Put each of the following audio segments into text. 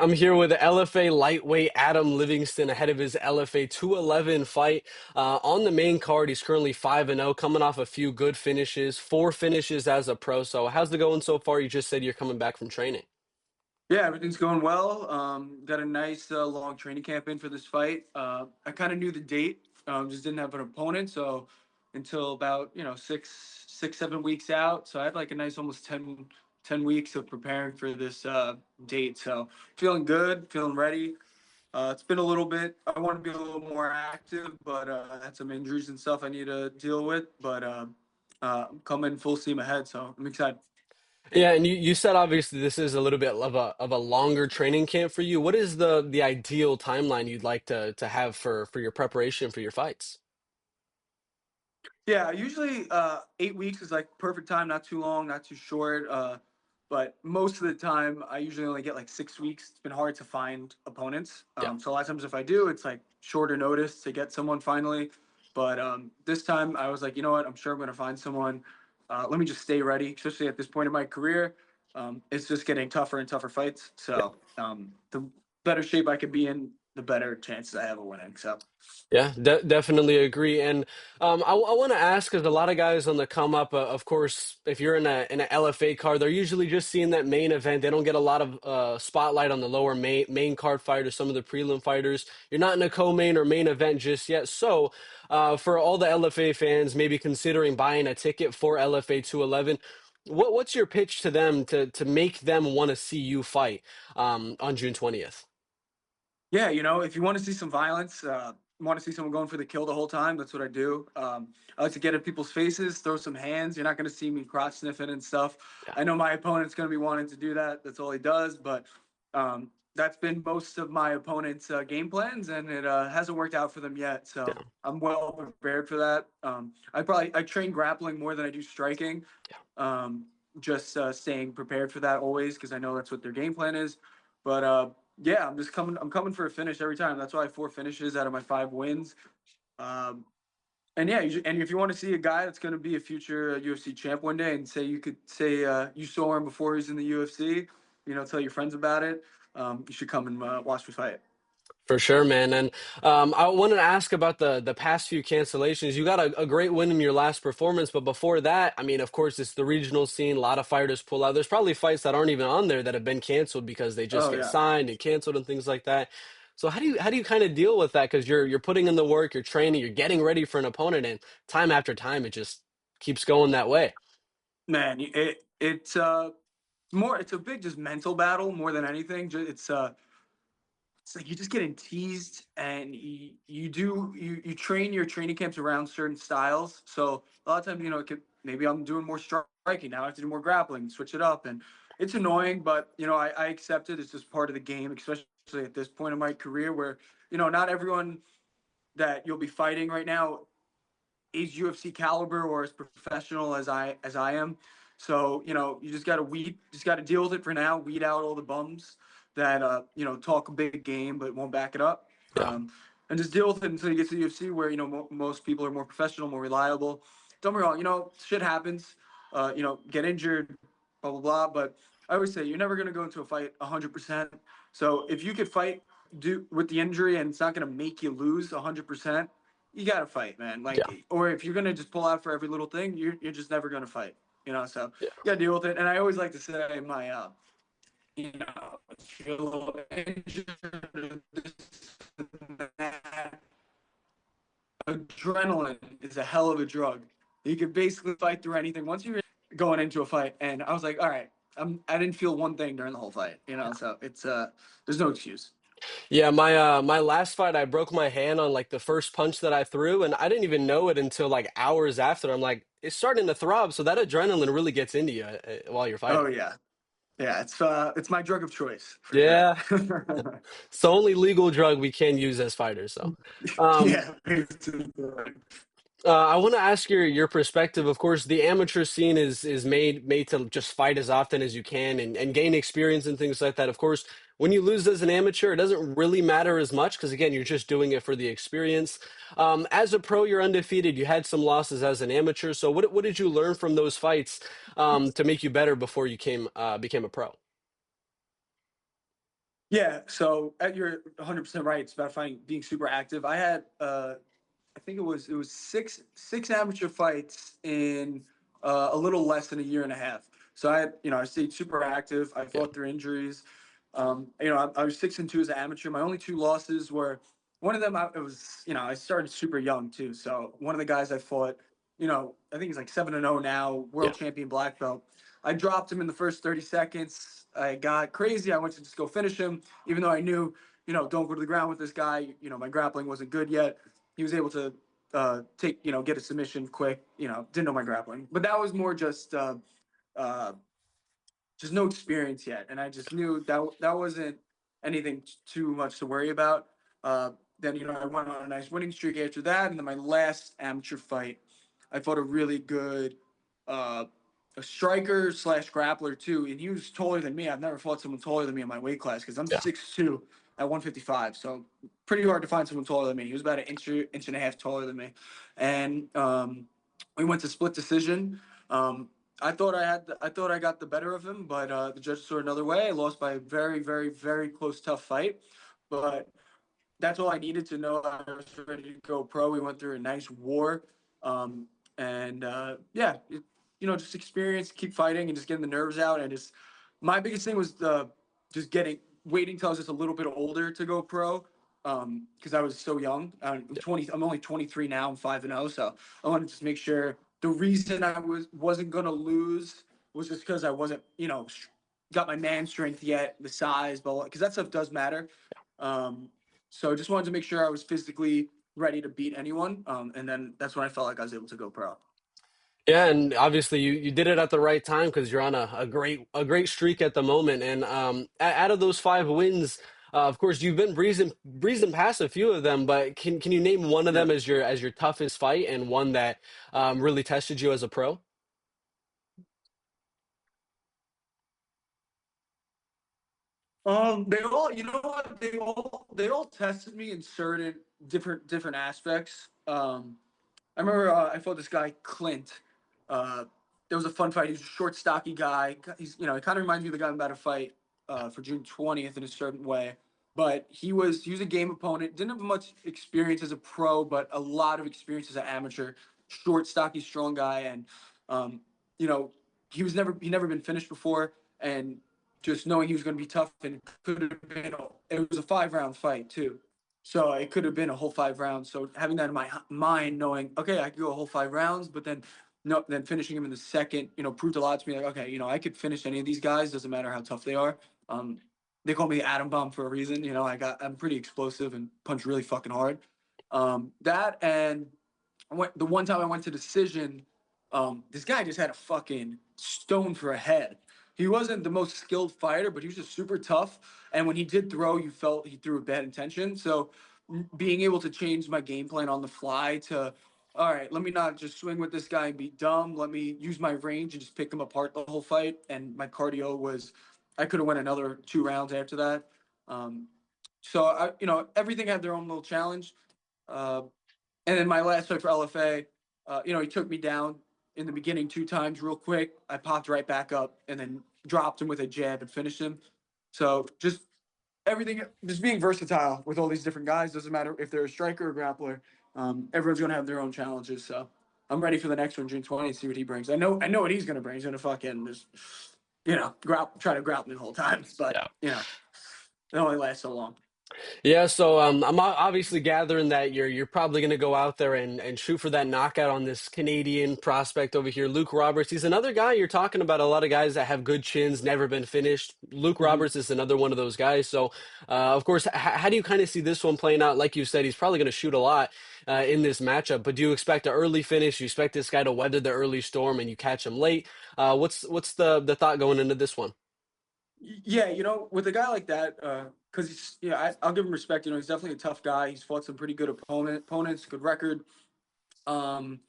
I'm here with LFA lightweight Adam Livingston ahead of his LFA 211 fight. On the main card, he's currently 5-0, coming off a few good finishes, four finishes as a pro. So, how's it going so far? You just said you're coming back from training. Yeah, everything's going well. Got a nice long training camp in for this fight. I kind of knew the date, just didn't have an opponent. So until about 7 weeks out, so I had like a nice almost 10 weeks of preparing for this date. So feeling good, feeling ready. It's been a little bit. I want to be a little more active, but I had some injuries and stuff I need to deal with. But I'm coming full steam ahead, so I'm excited. Yeah, and you said obviously this is a little bit of a longer training camp for you. What is the ideal timeline you'd like to have for your preparation for your fights? Yeah, usually 8 weeks is like perfect time, not too long, not too short. But most of the time, I usually only get like 6 weeks. It's been hard to find opponents. Yeah. So a lot of times, if I do, it's like shorter notice to get someone finally. But this time, I was like, you know what? I'm sure I'm going to find someone. Let me just stay ready, especially at this point in my career. It's just getting tougher and tougher fights. So the better shape I could be in, the better chances I have of winning. So. Yeah, definitely agree. And I want to ask, because a lot of guys on the come up, of course, if you're in an LFA card, they're usually just seeing that main event. They don't get a lot of spotlight on the lower main card fight or some of the prelim fighters. You're not in a co-main or main event just yet. So for all the LFA fans, maybe considering buying a ticket for LFA 211, what's your pitch to them to make them want to see you fight on June 20th? Yeah, if you want to see some violence, want to see someone going for the kill the whole time, that's what I do. I like to get in people's faces, throw some hands. You're not going to see me crotch sniffing and stuff. Yeah. I know my opponent's going to be wanting to do that. That's all he does. But that's been most of my opponent's game plans, and it hasn't worked out for them yet. So Yeah. I'm well prepared for that. I train grappling more than I do striking. Um, just staying prepared for that always because I know that's what their game plan is. But yeah, I'm just coming. I'm coming for a finish every time. That's why I have four finishes out of my 5 wins. Um, and yeah, and if you want to see a guy that's going to be a future UFC champ one day, and say you could say you saw him before he's in the UFC, tell your friends about it. You should come and watch me fight. For sure, man. And I wanted to ask about the past few cancellations. You got a great win in your last performance, but before that, I mean, of course, it's the regional scene. A lot of fighters pull out. There's probably fights that aren't even on there that have been canceled because they just Oh get yeah. signed and canceled and things like that. So how do you kind of deal with that? Because you're putting in the work, you're training, you're getting ready for an opponent, and time after time, it just keeps going that way. Man, it's more. It's a big just mental battle more than anything. It's like you're just getting teased, and you train your training camps around certain styles. So a lot of times, maybe I'm doing more striking now. I have to do more grappling, switch it up, and it's annoying. But I accept it. It's just part of the game, especially at this point in my career, where not everyone that you'll be fighting right now is UFC caliber or as professional as I am. So you just got to deal with it for now. Weed out all the bums that talk a big game but won't back it up. Yeah. And just deal with it until you get to the UFC where most people are more professional, more reliable. Don't be wrong, shit happens. Get injured, blah blah blah. But I always say you're never gonna go into a fight 100%. So if you could fight do with the injury and it's not gonna make you lose 100%, you gotta fight, man. Yeah. Like, or if you're gonna just pull out for every little thing, you're just never gonna fight. So Yeah. you gotta deal with it. And I always like to say my if you're a little injured, this and that, adrenaline is a hell of a drug. You can basically fight through anything once you're going into a fight. And I was like, all right, I didn't feel one thing during the whole fight. So it's there's no excuse. Yeah, my last fight, I broke my hand on like the first punch that I threw, and I didn't even know it until like hours after. I'm like, it's starting to throb, so that adrenaline really gets into you while you're Oh fighting. yeah. Yeah, it's my drug of choice for sure. Yeah, it's the only legal drug we can use as fighters. So, um, Yeah. I want to ask your perspective. Of course, the amateur scene is made to just fight as often as you can and gain experience and things like that. Of course, when you lose as an amateur, it doesn't really matter as much because again, you're just doing it for the experience. As a pro, you're undefeated. You had some losses as an amateur. So, what did you learn from those fights to make you better before you became a pro? Yeah, so you're 100% right. It's about being super active. I had I think it was six amateur fights in a little less than a year and a half. So I stayed super active. I Yeah, fought through injuries. I was 6-2 as an amateur. My only two losses were one of them. It was I started super young too. So one of the guys I fought, I think he's like 7-0 now, yeah, world champion black belt. I dropped him in the first 30 seconds. I got crazy. I went to just go finish him, even though I knew, don't go to the ground with this guy. My grappling wasn't good yet. He was able to get a submission quick. Didn't know my grappling, but that was more uh, just no experience yet, and I just knew that wasn't anything too much to worry about. Then I went on a nice winning streak after that, and then my last amateur fight, I fought a really good uh, a striker slash grappler too, and he was taller than me. I've never fought someone taller than me in my weight class because I'm yeah. 6'2" at 155, so pretty hard to find someone taller than me. He was about an inch and a half taller than me, and we went to split decision. I thought I got the better of him, but the judges saw it another way. I lost by a very, very, very close, tough fight. But that's all I needed to know. I was ready to go pro. We went through a nice war, um, and yeah, just experience, keep fighting, and just getting the nerves out. And just my biggest thing was just waiting till I was just a little bit older to go pro, because I was so young. I'm 20. I'm only 23 now. I'm 5-0, so I wanted to just make sure. The reason I wasn't gonna lose was just because I wasn't, got my man strength yet, the size, but because that stuff does matter. Um, so just wanted to make sure I was physically ready to beat anyone. And then that's when I felt like I was able to go pro. Yeah, and obviously you did it at the right time because you're on a great streak at the moment. And out of those 5 wins, of course, you've been breezing past a few of them. But can you name one of Yeah. them as your toughest fight and one that really tested you as a pro? They all, you know what? They all tested me in certain different aspects. I remember I fought this guy Clint. Uh, it was a fun fight. He's a short, stocky guy. He kind of reminds me of the guy I'm about to fight for June 20th in a certain way. But he was a game opponent. Didn't have much experience as a pro, but a lot of experience as an amateur. Short, stocky, strong guy, and um, you know he never been finished before, and just knowing he was going to be tough and could have been. It was a 5-round fight too. So it could have been a whole 5 rounds. So having that in my mind, knowing, okay, I could go a whole 5 rounds, but then no, then finishing him in the second, proved a lot to me. Like, okay, I could finish any of these guys. Doesn't matter how tough they are. They call me the atom bomb for a reason. I'm pretty explosive and punch really fucking hard. That and the one time I went to decision, this guy just had a fucking stone for a head. He wasn't the most skilled fighter, but he was just super tough. And when he did throw, you felt he threw with bad intention. So being able to change my game plan on the fly to, all right, let me not just swing with this guy and be dumb. Let me use my range and just pick him apart the whole fight. And my cardio was, I could have went another 2 rounds after that. Um, everything had their own little challenge. Uh, and then my last fight for LFA, he took me down in the beginning 2 times real quick. I popped right back up and then dropped him with a jab and finished him. So just everything, just being versatile with all these different guys. Doesn't matter if they're a striker or grappler. Everyone's gonna have their own challenges. So I'm ready for the next one, June 20th. See what he brings. I know what he's gonna bring. He's gonna fucking just, try to grapple me the whole time. But Yeah. it only lasts so long. Yeah, so I'm obviously gathering that you're probably going to go out there and shoot for that knockout on this Canadian prospect over here, Luke Roberts. He's another guy you're talking about. A lot of guys that have good chins, never been finished. Luke Mhm. Roberts is another one of those guys. So, of course, how do you kind of see this one playing out? Like you said, he's probably going to shoot a lot in this matchup. But do you expect an early finish? You expect this guy to weather the early storm, and you catch him late? What's the thought going into this one? Yeah, with a guy like that, because I'll give him respect. He's definitely a tough guy. He's fought some pretty good opponents, good record. Um,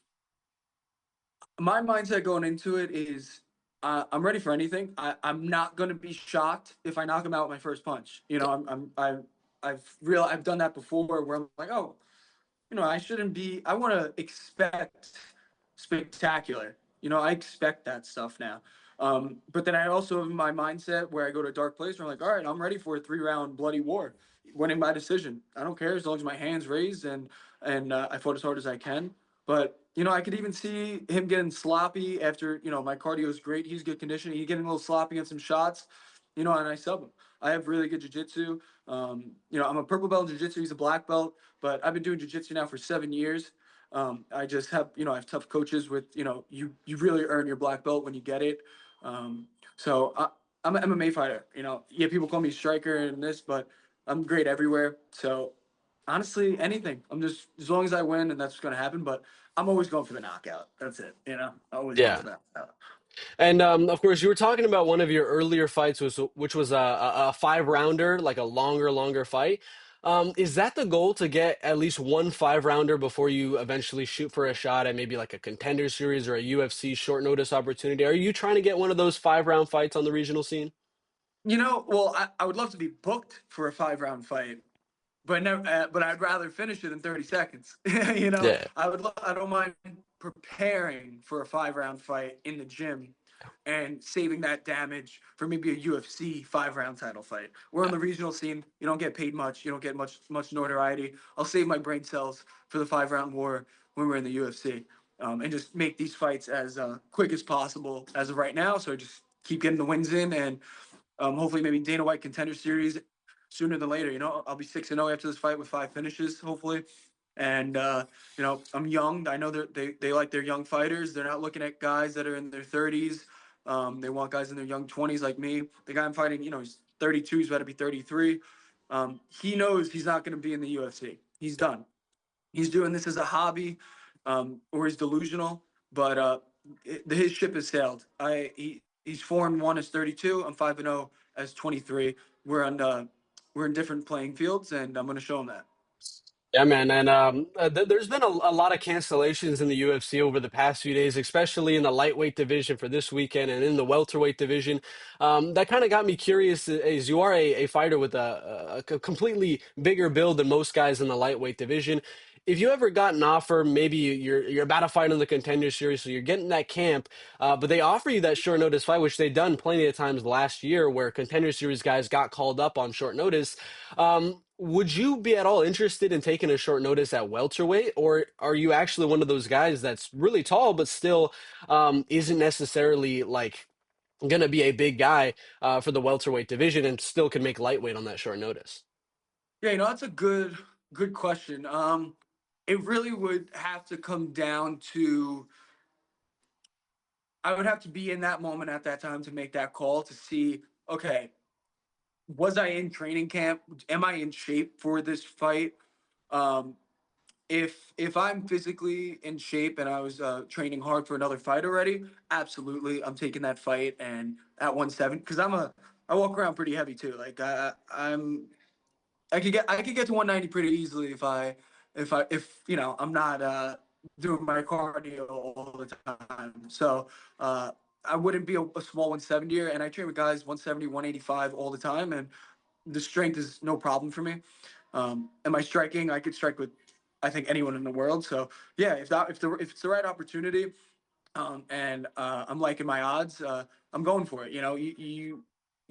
my mindset going into it is, I'm ready for anything. I'm not gonna be shocked if I knock him out with my first punch. I've done that before where I'm like, oh, I shouldn't be. I want to expect spectacular. I expect that stuff now. But then I also have my mindset where I go to a dark place where I'm like, all right, I'm ready for a 3 round bloody war, winning by decision. I don't care as long as my hands raised and I fought as hard as I can. But I could even see him getting sloppy after my cardio is great. He's good conditioning. He's getting a little sloppy on some shots, and I sub him. I have really good jujitsu. I'm a purple belt in jujitsu. He's a black belt, but I've been doing jujitsu now for 7 years. I just have, I have tough coaches with, you really earn your black belt when you get it. I'm an MMA fighter. Yeah, people call me striker and this, but I'm great everywhere. So honestly, anything. I'm just as long as I win, and that's what's gonna happen. But I'm always going for the knockout. That's it. Always going Yeah. for the knockout. And of course, you were talking about one of your earlier fights, which was a 5 rounder, like a longer fight. Is that the goal to get at least one 5 rounder before you eventually shoot for a shot at maybe like a contender series or a UFC short notice opportunity? Are you trying to get one of those 5 round fights on the regional scene? Well, I would love to be booked for a 5 round fight, but no, but I'd rather finish it in 30 seconds. Yeah. I don't mind preparing for a 5 round fight in the gym and saving that damage for maybe a UFC 5 round title fight. We're on the regional scene. You don't get paid much. You don't get much notoriety. I'll save my brain cells for the 5 round war when we're in the UFC, and just make these fights as quick as possible as of right now. So just keep getting the wins in, and hopefully maybe Dana White Contender Series sooner than later. I'll be 6-0 after this fight with 5 finishes, hopefully. And I'm young. I know they like their young fighters. They're not looking at guys that are in their 30s. They want guys in their young 20s like me. The guy I'm fighting, he's 32. He's about to be 33. He knows he's not going to be in the UFC. He's done. He's doing this as a hobby, or he's delusional. But his ship has sailed. He's 4-1 as 32. I'm 5-0 as 23. We're in different playing fields, and I'm going to show him that. Yeah, man, and there's been a lot of cancellations in the UFC over the past few days, especially in the lightweight division for this weekend and in the welterweight division. That kind of got me curious, as you are a fighter with a completely bigger build than most guys in the lightweight division. If you ever got an offer, maybe you're about to fight in the contender series, so you're getting that camp, but they offer you that short notice fight, which they've done plenty of times last year, where contender series guys got called up on short notice. Would you be at all interested in taking a short notice at welterweight, or are you actually one of those guys that's really tall but still isn't necessarily like going to be a big guy for the welterweight division and still can make lightweight on that short notice? Yeah, that's a good question. It really would have to come down to I would have to be in that moment at that time to make that call to see, okay, was I in training camp? Am I in shape for this fight? Um, if I'm physically in shape and I was training hard for another fight already, absolutely, I'm taking that fight and at 170 because I walk around pretty heavy too. Like I could get to 190 pretty easily if I'm not doing my cardio all the time. So I wouldn't be a small 170er, and I train with guys 170, 185 all the time, and the strength is no problem for me. And my striking, I could strike with I think anyone in the world. So yeah, if it's the right opportunity, and I'm liking my odds. I'm going for it. You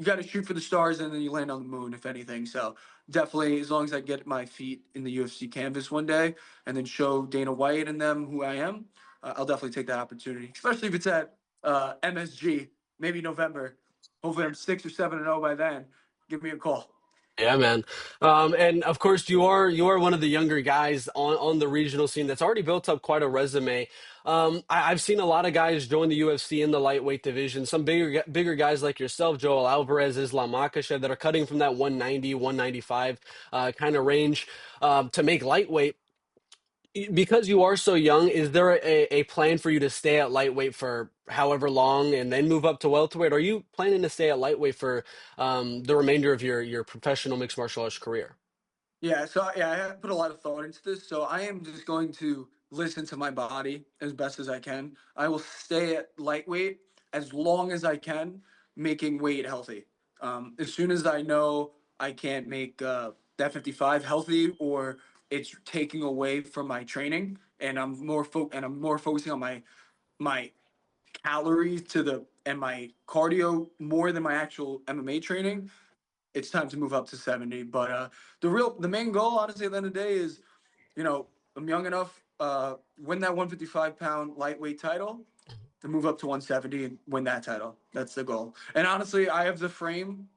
got to shoot for the stars and then you land on the moon, if anything. So definitely, as long as I get my feet in the UFC canvas one day and then show Dana White and them who I am, I'll definitely take that opportunity. Especially if it's at MSG, maybe November. Hopefully, I'm 6 or 7-0 by then. Give me a call. Yeah, man. And of course, you are one of the younger guys on the regional scene that's already built up quite a resume. I've seen a lot of guys join the UFC in the lightweight division. Some bigger guys like yourself, Joel Alvarez, Islam Makhachev, that are cutting from that 190, 195 kind of range to make lightweight. Because you are so young, is there a plan for you to stay at lightweight for however long and then move up to welterweight? Or are you planning to stay at lightweight for the remainder of your professional mixed martial arts career? Yeah, so yeah, I have put a lot of thought into this. So I am just going to listen to my body as best as I can. I will stay at lightweight as long as I can, making weight healthy. As soon as I know I can't make that 55 healthy, or it's taking away from my training, and I'm more focusing on my calories to the and my cardio more than my actual MMA training, it's time to move up to 70. But the main goal, honestly, at the end of the day is, I'm young enough, win that 155-pound lightweight title, to move up to 170 and win that title. That's the goal. And honestly, I have the frame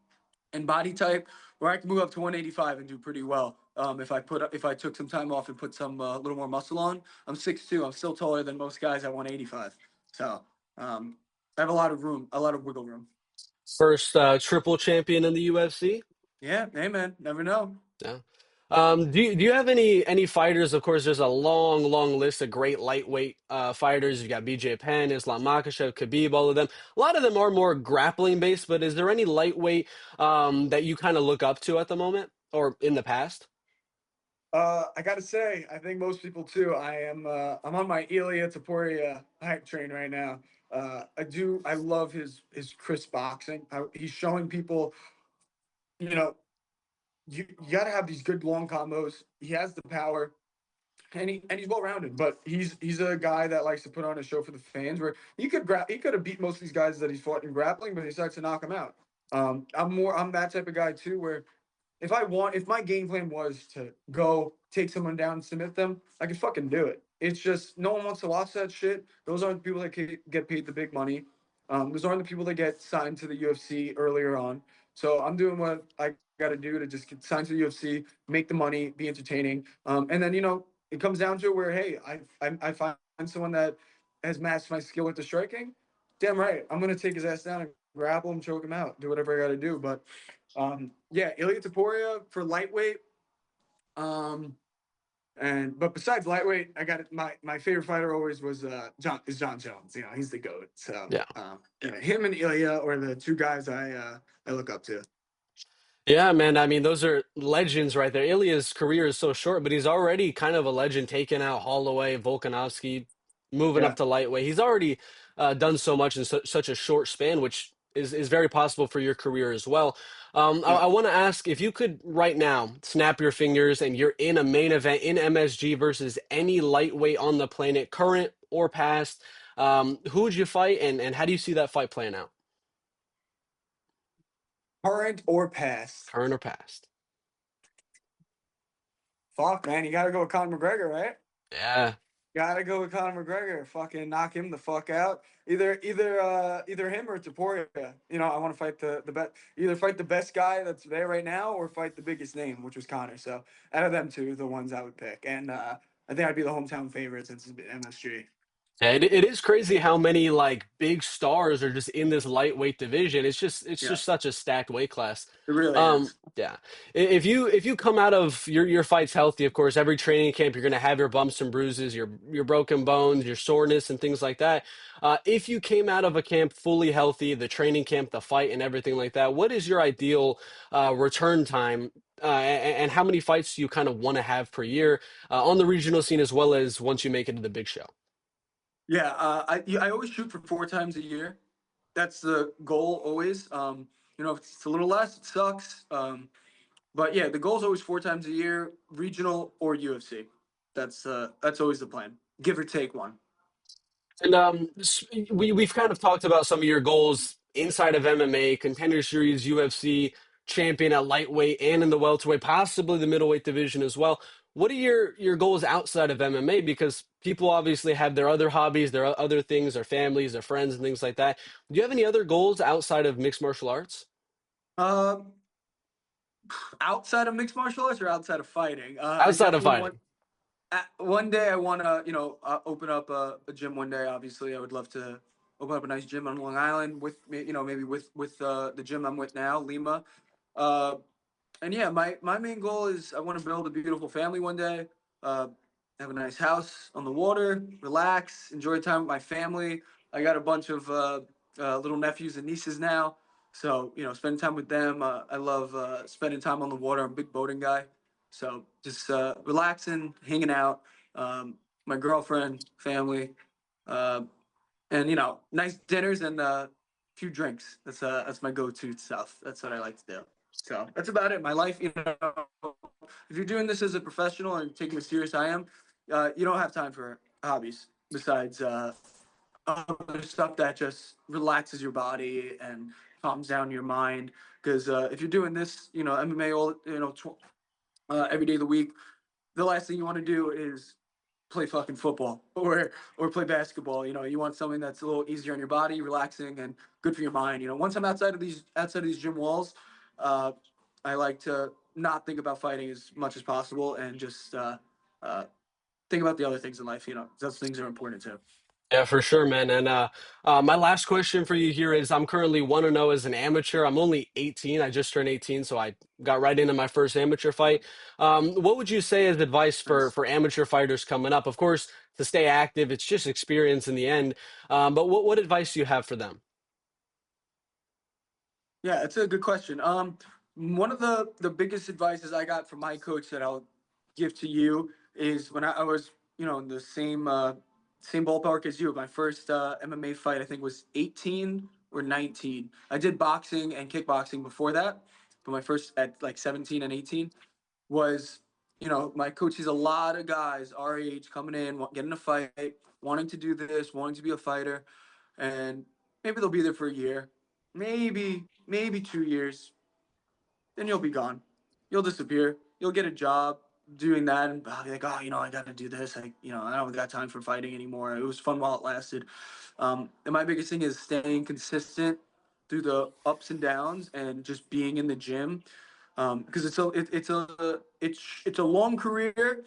and body type where I can move up to 185 and do pretty well. If I took some time off and put some little more muscle on, I'm 6'2". I'm still taller than most guys at 185. So I have a lot of room, a lot of wiggle room. First triple champion in the UFC. Yeah, hey man, never know. Yeah. Do you have any fighters? Of course, there's a long list of great lightweight fighters. You got BJ Penn, Islam Makhachev, Khabib, all of them. A lot of them are more grappling based, but is there any lightweight that you kind of look up to at the moment or in the past? I gotta say, I think most people too. I'm on my Ilya Taporia hype train right now. I love his crisp boxing. He's showing people, you know, you got to have these good long combos. He has the power, and he's well rounded. But he's a guy that likes to put on a show for the fans. Where he could have beat most of these guys that he's fought in grappling, but he starts to knock them out. I'm that type of guy too, where if my game plan was to go take someone down and submit them, I could fucking do it. It's just no one wants to watch that shit. Those aren't the people that get paid the big money. Those aren't the people that get signed to the UFC earlier on. So I'm doing what I got to do to just get signed to the UFC, make the money, be entertaining, and then it comes down to where hey, I find someone that has matched my skill with the striking. Damn right, I'm gonna take his ass down and grapple him, choke him out, do whatever I got to do. But yeah, Ilya Taporia for lightweight. But besides lightweight, I got my favorite fighter always was John Jones. He's the goat. So Yeah. him and Ilya are the two guys I look up to. Yeah, man. I mean, those are legends right there. Ilya's career is so short, but he's already kind of a legend, taking out Holloway, Volkanovski, moving up Yeah, to lightweight. He's already done so much in such a short span, which is very possible for your career as well. I yeah. want to ask if you could right now snap your fingers and you're in a main event in MSG versus any lightweight on the planet, current or past. Who would you fight, and how do you see that fight playing out, Current or past? current or past? Fuck, man, you gotta go with Conor McGregor, right? Yeah. Gotta go with Conor McGregor. Fucking knock him the fuck out. Either him or Taporia. I want to fight the best. Either fight the best guy that's there right now, or fight the biggest name, which was Conor. So out of them two, the ones I would pick, and I think I'd be the hometown favorite since it's MSG. Yeah, it is crazy how many like big stars are just in this lightweight division. It's just Yeah, such a stacked weight class. it really is. Yeah. If you come out of your fights healthy, of course, every training camp you're gonna have your bumps and bruises, your broken bones, your soreness and things like that. If you came out of a camp fully healthy, the training camp, the fight and everything like that, what is your ideal return time? And how many fights do you kind of want to have per year on the regional scene as well as once you make it to the big show? Yeah, I always shoot for 4 times a year. That's the goal always. If it's a little less, it sucks. But yeah, the goal is always 4 times a year, regional or UFC. That's always the plan. Give or take one. And we've kind of talked about some of your goals inside of MMA, Contender Series, UFC, champion at lightweight and in the welterweight, possibly the middleweight division as well. What are your goals outside of MMA? Because people obviously have their other hobbies, their other things, their families, their friends, and things like that. Do you have any other goals outside of mixed martial arts? Uh, Outside of mixed martial arts or outside of fighting, I Outside of definitely want. fighting. One day I want to, open up a gym. One day, obviously, I would love to open up a nice gym on Long Island with me. Maybe with the gym I'm with now, Lima. Uh, and yeah, my main goal is I want to build a beautiful family one day. Uh, have a nice house on the water, relax, enjoy time with my family. I got a bunch of little nephews and nieces now, so spending time with them. I love spending time on the water. I'm a big boating guy, so just relaxing, hanging out. My girlfriend, family, uh, and nice dinners and a few drinks. That's my go-to stuff. That's what I like to do. So that's about it. My life, if you're doing this as a professional and taking it serious, I am. You don't have time for hobbies besides other stuff that just relaxes your body and calms down your mind. Because if you're doing this, MMA all every day of the week, the last thing you want to do is play fucking football or play basketball. You want something that's a little easier on your body, relaxing, and good for your mind. Once I'm outside of these gym walls, uh, I like to not think about fighting as much as possible and just uh, think about the other things in life. Those things are important too. Yeah, for sure, man. And my last question for you here is I'm currently 1-0 as an amateur. I'm only 18. I just turned 18, so I got right into my first amateur fight. What would you say as advice for Nice. for amateur fighters coming up? Of course, to stay active, it's just experience in the end. But what advice do you have for them? Yeah, it's a good question. One of the biggest advices I got from my coach that I'll give to you is when I was, in the same ballpark as you. My first MMA fight, I think, was 18 or 19. I did boxing and kickboxing before that, but my first at like 17 and 18 was, my coach sees a lot of guys our age coming in, getting a fight, wanting to do this, wanting to be a fighter, and maybe they'll be there for a year, maybe 2 years, then you'll be gone. You'll disappear. You'll get a job doing that, and I'll be like, oh, I got to do this. I don't got time for fighting anymore. It was fun while it lasted. And my biggest thing is staying consistent through the ups and downs, and just being in the gym, because it's a long career.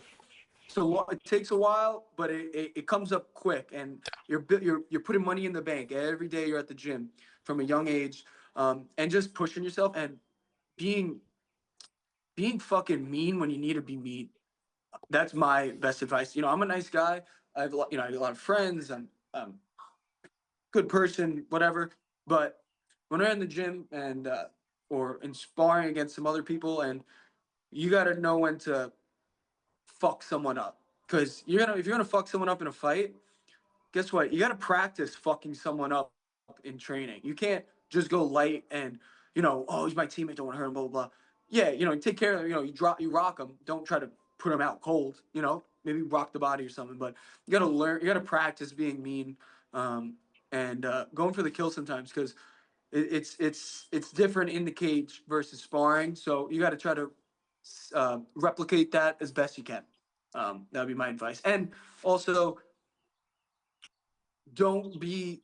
So it takes a while, but it comes up quick, and you're putting money in the bank every day. You're at the gym from a young age, and just pushing yourself and being being fucking mean when you need to be mean. That's my best advice. I'm a nice guy. I have a lot of friends. I'm a good person, whatever. But when I'm in the gym and or in sparring against some other people, and you got to know when to fuck someone up, because if you're gonna fuck someone up in a fight, guess what? You got to practice fucking someone up in training. You can't just go light and, oh, he's my teammate, don't want to hurt him, blah, blah, blah. Yeah, take care of, you rock them. Don't try to put them out cold, maybe rock the body or something. But you got to learn, you got to practice being mean, and going for the kill sometimes, because it's different in the cage versus sparring. So you got to try to replicate that as best you can. That would be my advice. And also, don't be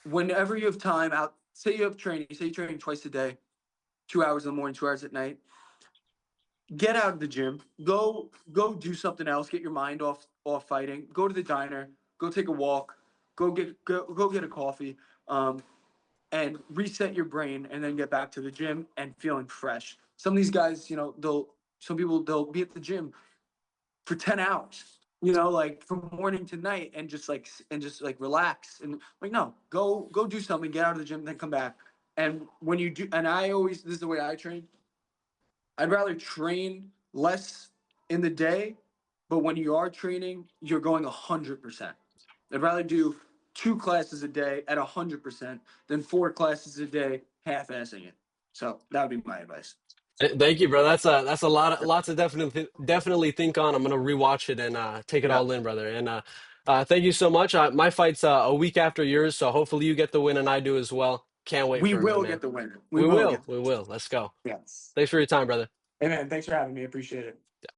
whenever you have time out. Say you have training. Say you train twice a day, 2 hours in the morning, 2 hours at night. Get out of the gym. Go do something else. Get your mind off fighting. Go to the diner. Go take a walk. Go get a coffee. And reset your brain, and then get back to the gym and feeling fresh. Some of these guys, some people, they'll be at the gym for 10 hours, like from morning to night, and just like relax, and like, no, go do something, get out of the gym, then come back. And when you do, and this is the way I train. I'd rather train less in the day, but when you are training, you're going 100%. I'd rather do 2 classes a day at 100% than 4 classes a day half-assing it. So that would be my advice. Thank you, bro. That's a lot to definitely think on. I'm gonna rewatch it and take it Yeah, all in, brother. And thank you so much. My fight's a week after yours, so hopefully you get the win and I do as well. Can't wait we for it, my will get man. the winner. We We will will. get the We will. Let's go. Yes. Thanks for your time, brother. Hey, man, thanks for having me. Appreciate it.